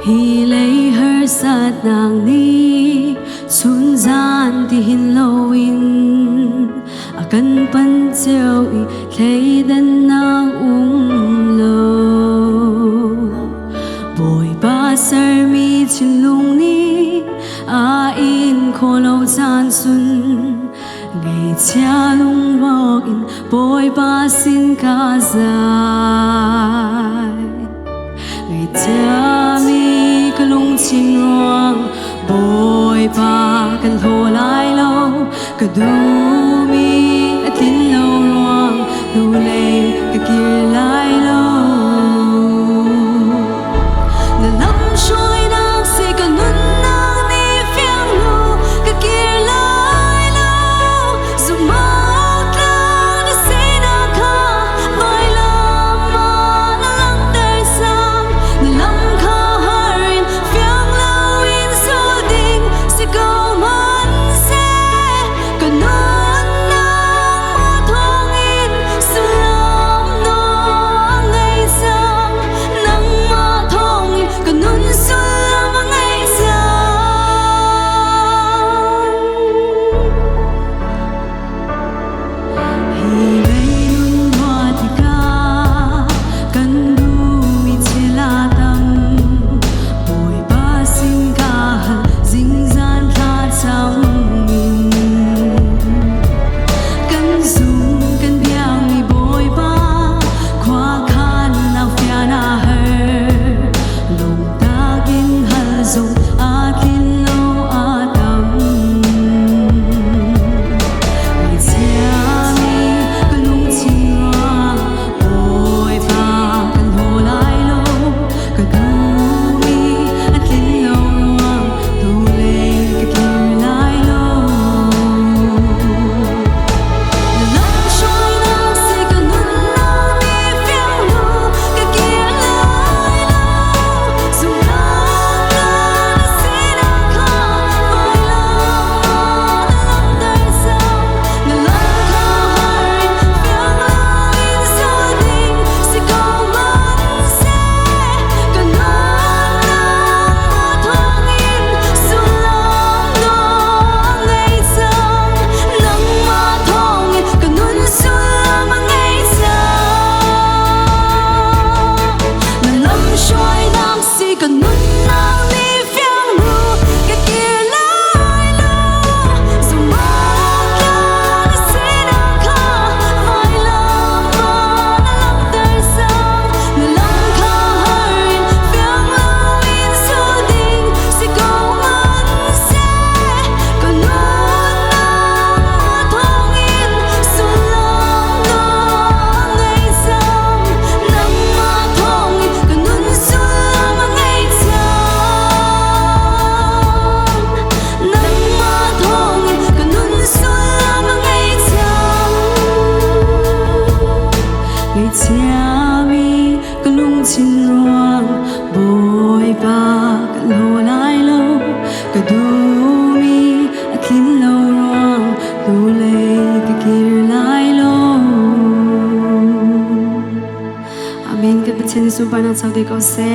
hi lấy her sát nàng ni chun gian ti hin loin akan pan cheu i thei dan nang lo boy ba sar mi chin lung ni a in kholo chan sun ngày cha lung vok in boy ba sin ka zai ngày cha mi ka lung chin ruang boy ba kan ho lai lo ka du mi atin lo ruang du le ka kir lai lo na lam shoi nang si ka nun nang ni fiang lu ka kir lai lo zu ma tlang na si na ka vai lam ma na lam dar sam na lam ka harin fiang lo in so ding si ko man se ka nun nang ma thong in su lam no ngày sang nang ma thong in ka nun su lam ngày sang hi lấy nun hoa thì ca kan du mi chela tam boy ba sin ka hal ding gian tha chang min kan zoom kan biang mi boy ba khwa khan na fia na her lung ta gin hal zong a kin lo a tam ngày cha mi ka lung chin ruang boy ba kan ho lai lo ka du mi a kin lo ruang du le ka kir lai lo na lam shoi nang si ka nun nang ni fiang lu ka kir lai lo zu ma tlang na si na ka vai lam ma na lam dar sam na lam ka harin fiang lo in so ding si ko man se ka nun nang ma thong in su lam no ngày sang nang ma thong in ka nun su lam ngày sang na lam shoi nang si ka nun nang ni fiang lu ka kir lai lo zu ma tlang na si na ka vai lam ma na lam dar sam na lam ka harin fiang lo in so ding si ko man se ka nun nang ma thong in su lam no ngày sang nang ma thong in ka nun su lam ngày sang nang ma thong in ka nun su lam ngày sang ngày cha mi ka lung chin ruang boy ba kan ho lai lo ka du mi a kin lo ruang du le ka kir lai lo amin ka pathin su pa na chau de ko se